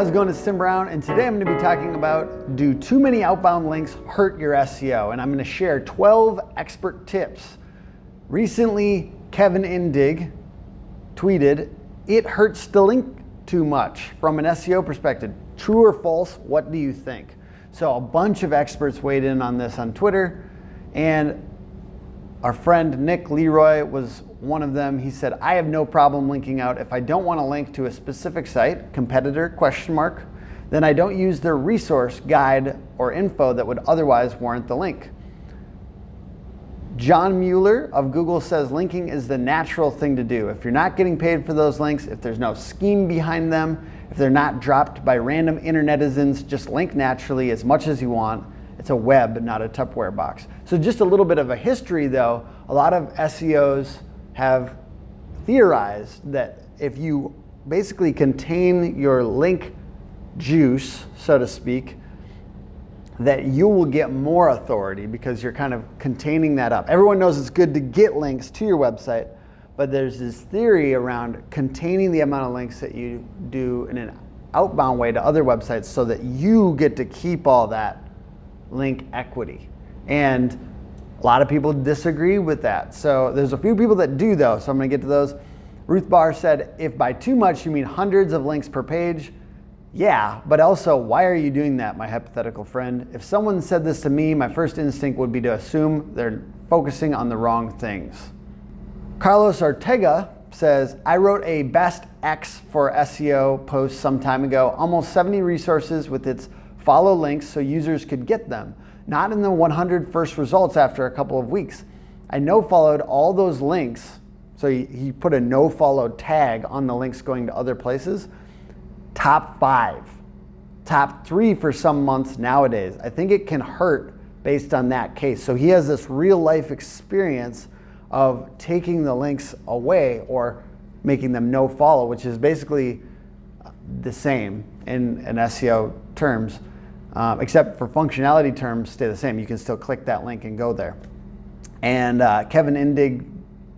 how's it going? It's Tim Brown, and today I'm going to be talking about, do too many outbound links hurt your SEO? And I'm going to share 12 expert tips. Recently, Kevin Indig tweeted, "It hurts to link too much from an SEO perspective. True or false? What do you think?" So a bunch of experts weighed in on this on Twitter, and our friend Nick LeRoy was one of them. He said, "I have no problem linking out if I don't want to link to a specific site, competitor, ? Then I don't use their resource, guide, or info that would otherwise warrant the link." John Mueller of Google says linking is the natural thing to do. If you're not getting paid for those links, if there's no scheme behind them, if they're not dropped by random internetizens, just link naturally as much as you want. It's a web, not a Tupperware box. So just a little bit of a history though, a lot of SEOs have theorized that if you basically contain your link juice, so to speak, that you will get more authority because you're kind of containing that up. Everyone knows it's good to get links to your website, but there's this theory around containing the amount of links that you do in an outbound way to other websites so that you get to keep all that link equity. And a lot of people disagree with that. So there's a few people that do though, so I'm gonna get to those. Ruth Barr said, "If by too much you mean hundreds of links per page, yeah, but also why are you doing that, my hypothetical friend? If someone said this to me, my first instinct would be to assume they're focusing on the wrong things." Carlos Ortega says, "I wrote a best X for SEO post some time ago, almost 70 resources with its follow links so users could get them. Not in the 100 first results after a couple of weeks. I no-followed all those links." So he put a no-follow tag on the links going to other places. Top 5, top 3 for some months nowadays. I think it can hurt based on that case. So he has this real life experience of taking the links away or making them no follow, which is basically the same in SEO terms, except for functionality terms stay the same. You can still click that link and go there. And Kevin Indig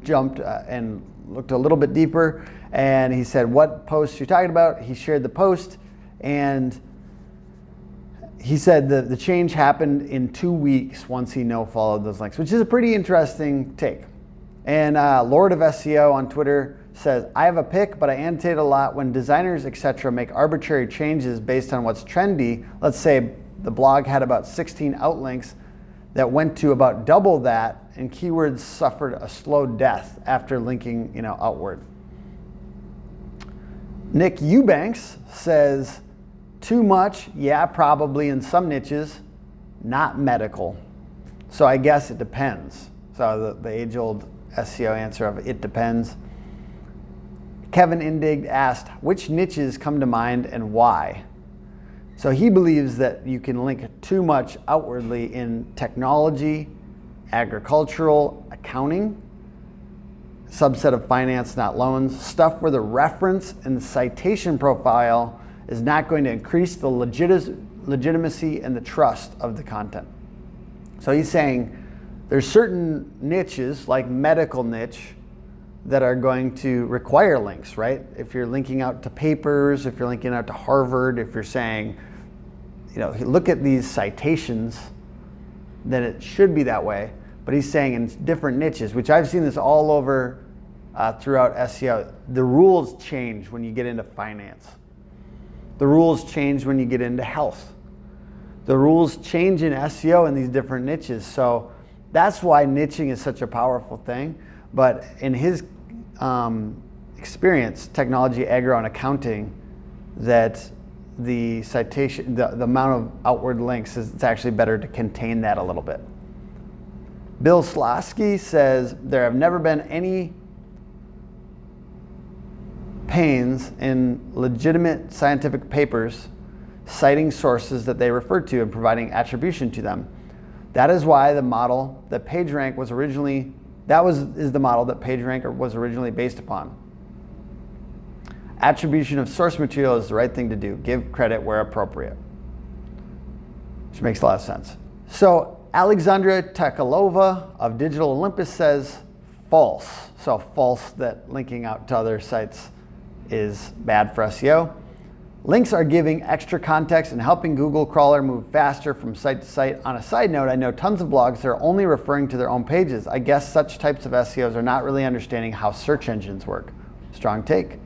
jumped and looked a little bit deeper, and he said, "What post you're talking about?" He shared the post, and he said that the change happened in 2 weeks once he no-followed those links, which is a pretty interesting take. And Lord of SEO on Twitter says, "I have a pick, but I annotate a lot when designers, etc. make arbitrary changes based on what's trendy. Let's say the blog had about 16 outlinks that went to about double that, and keywords suffered a slow death after linking, outward." Nick Eubanks says, "Too much, yeah, probably in some niches, not medical." So I guess it depends. So the age-old SEO answer of it depends. Kevin Indig asked, "Which niches come to mind and why?" So he believes that you can link too much outwardly in technology, agricultural, accounting, subset of finance, not loans, stuff where the reference and the citation profile is not going to increase the legitimacy and the trust of the content. So he's saying there's certain niches, like medical niche, that are going to require links, right? If you're linking out to papers, if you're linking out to Harvard, if you're saying, look at these citations, then it should be that way. But he's saying in different niches, which I've seen this all over throughout SEO, the rules change when you get into finance. The rules change when you get into health. The rules change in SEO in these different niches. So that's why niching is such a powerful thing. But in his experience, technology, agro, and accounting, that the citation, the amount of outward links, it's actually better to contain that a little bit. Bill Slawski says, "There have never been any pains in legitimate scientific papers citing sources that they refer to and providing attribution to them. That is why the model that PageRank was originally, is the model that PageRank was originally based upon. Attribution of source material is the right thing to do. Give credit where appropriate." Which makes a lot of sense. So Alexandra Teclova of Digital Olympus says false. So false that linking out to other sites is bad for SEO. Links are giving extra context and helping Google crawler move faster from site to site. On a side note, I know tons of blogs that are only referring to their own pages. I guess such types of SEOs are not really understanding how search engines work. Strong take.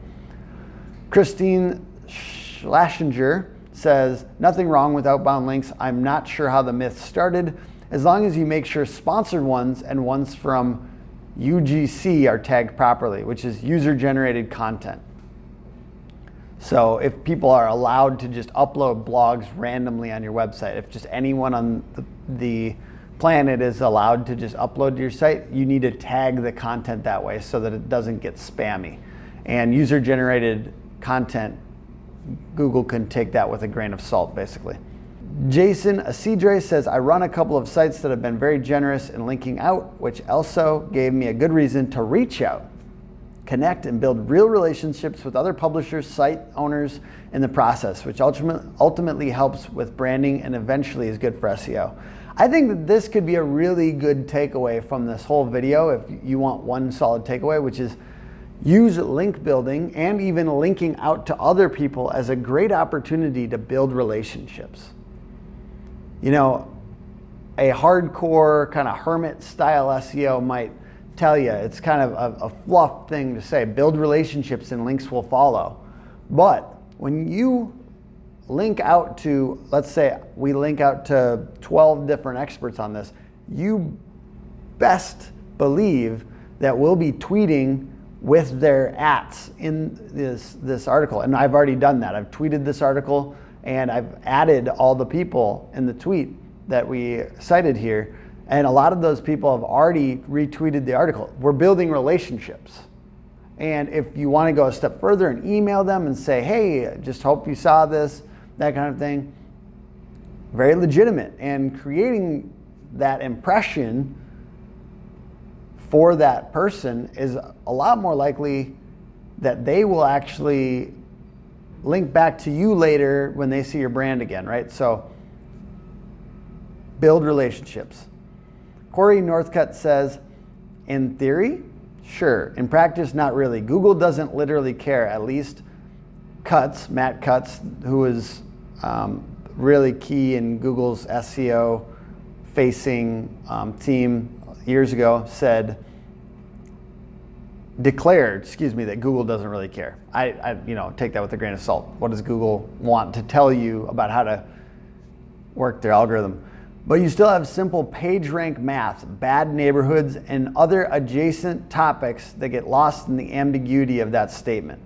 Christine Schlesinger says, nothing wrong with outbound links. I'm not sure how the myth started. As long as you make sure sponsored ones and ones from UGC are tagged properly, which is user-generated content. So if people are allowed to just upload blogs randomly on your website, if just anyone on the planet is allowed to just upload to your site, you need to tag the content that way so that it doesn't get spammy. And user-generated content, Google can take that with a grain of salt, basically. Jason Asidre says, I run a couple of sites that have been very generous in linking out, which also gave me a good reason to reach out, connect, and build real relationships with other publishers, site owners in the process, which ultimately helps with branding and eventually is good for SEO. I think that this could be a really good takeaway from this whole video if you want one solid takeaway, which is use link building and even linking out to other people as a great opportunity to build relationships. You know, a hardcore kind of hermit style SEO might tell you it's kind of a fluff thing to say, build relationships and links will follow. But when you link out to, let's say we link out to 12 different experts on this, you best believe that we'll be tweeting with their ats in this article. And I've already done that. I've tweeted this article and I've added all the people in the tweet that we cited here. And a lot of those people have already retweeted the article. We're building relationships. And if you want to go a step further and email them and say, hey, just hope you saw this, that kind of thing, very legitimate. And creating that impression for that person is a lot more likely that they will actually link back to you later when they see your brand again, right? So build relationships. Corey Northcutt says, in theory, sure. In practice, not really. Google doesn't literally care. At least Matt Cutts, who is really key in Google's SEO facing team years ago, declared that Google doesn't really care. I take that with a grain of salt. What does Google want to tell you about how to work their algorithm? But you still have simple page rank math, bad neighborhoods, and other adjacent topics that get lost in the ambiguity of that statement.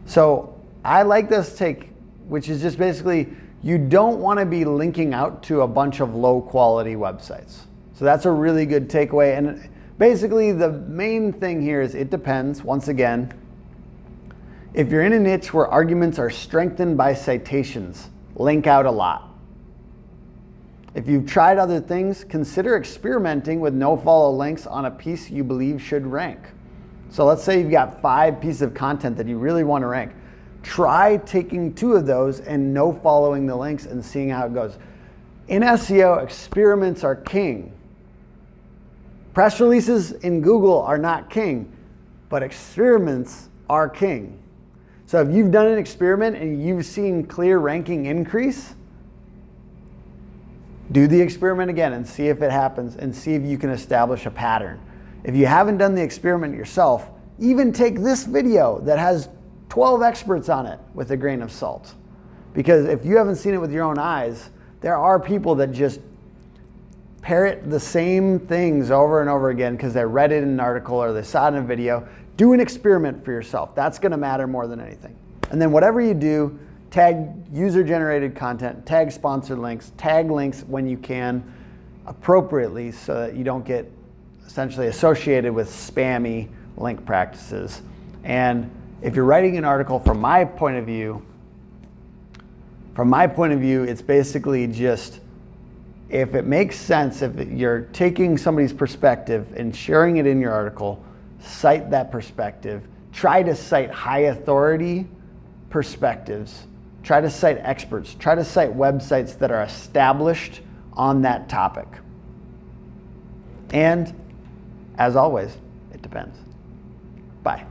So I like this take, which is just basically, you don't want to be linking out to a bunch of low quality websites. So that's a really good takeaway. And basically the main thing here is it depends. Once again, if you're in a niche where arguments are strengthened by citations, link out a lot. If you've tried other things, consider experimenting with no-follow links on a piece you believe should rank. So let's say you've got 5 pieces of content that you really want to rank. Try taking 2 of those and no-following the links and seeing how it goes. In SEO, experiments are king. Press releases in Google are not king, but experiments are king. So if you've done an experiment and you've seen clear ranking increase, do the experiment again and see if it happens and see if you can establish a pattern. If you haven't done the experiment yourself, even take this video that has 12 experts on it with a grain of salt. Because if you haven't seen it with your own eyes, there are people that just parrot the same things over and over again because they read it in an article or they saw it in a video. Do an experiment for yourself. That's going to matter more than anything. And then whatever you do, tag user-generated content, tag sponsored links, tag links when you can appropriately so that you don't get essentially associated with spammy link practices. And if you're writing an article from my point of view, it's basically just, if it makes sense, if you're taking somebody's perspective and sharing it in your article, cite that perspective. Try to cite high authority perspectives. Try to cite experts. Try to cite websites that are established on that topic. And as always, it depends. Bye.